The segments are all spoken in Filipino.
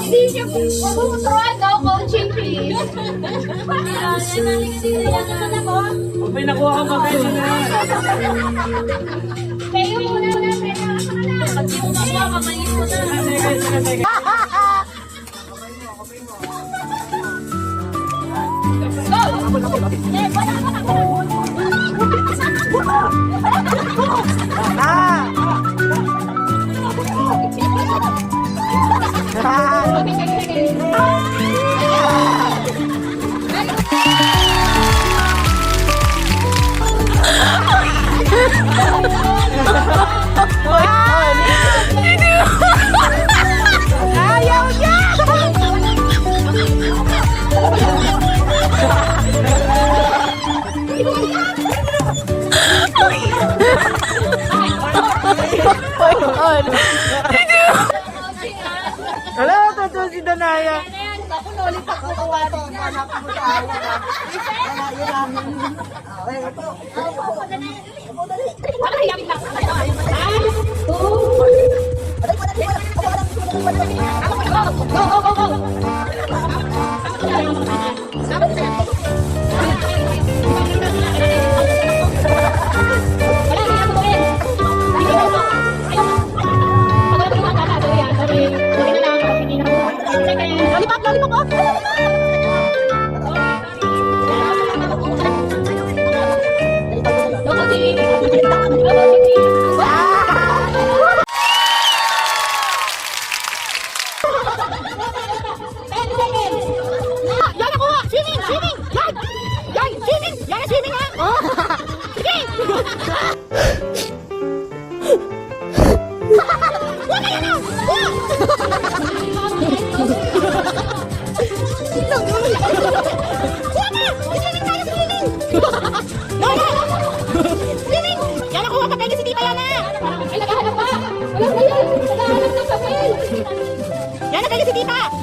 Hindi siya puturuan daw, coaching please. Kung may nakuha ka ba kayo na? Kayo muna na, pag di mo makuha, kamayin mo na. Ayaw niya! Hello, totoo si Danaya. Ako nulit ako tawarin na. Hanapin mo sa ayaw.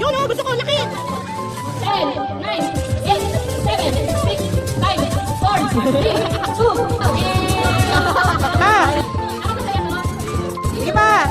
Yun o, gusto ko, laki! 10, 9, 8, 7, 6, 5, 4, 3, 2, Sige pa!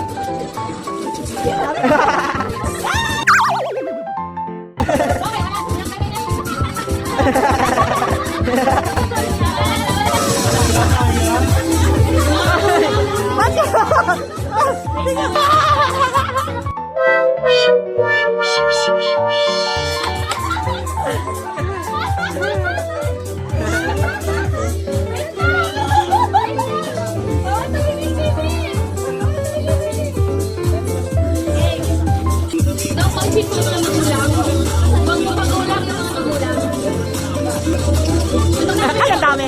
Ay, ang dami!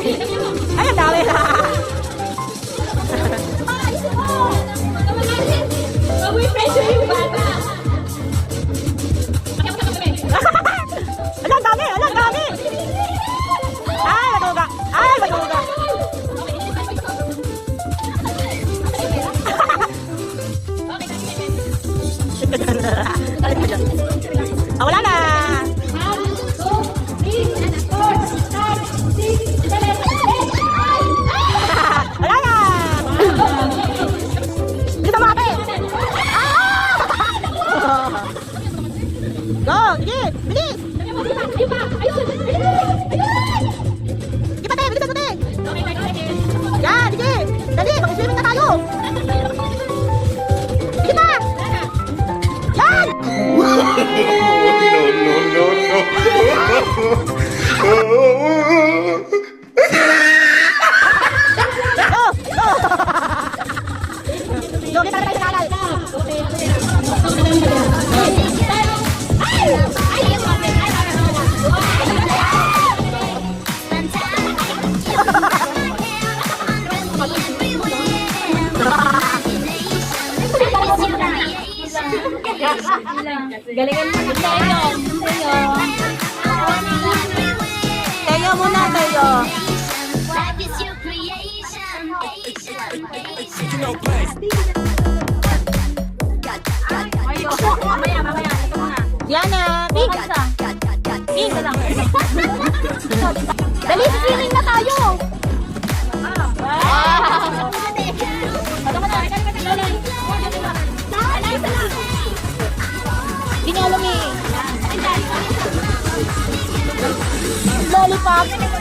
Ay, ang dami! Uy, pressure yung bata! Ala, ang dami! Ala, ang dami! Ay, matuga! Ay, matuga! Wala na! 1, 2, 3, 4, 5, 6, 7, 8! Wala na! Dito mga pe! Go! Sige! Bilis! Sige pa, te! Bilis ako, te! Yan! Sige! Dali! Mag-swimming na tayo! Sige pa! Yan! Go! Kita tayo sa kalay! Galingan mo sa tayo. Tayo muna, tayo! Mamaya. Ito muna. Diana! Pink! Pink! Dali, swimming na tayo! Ito muna. Lollipop.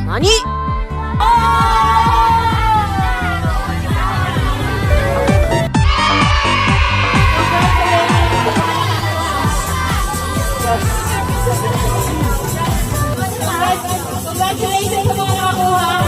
Nani? Congratulations sa mga nakakuha.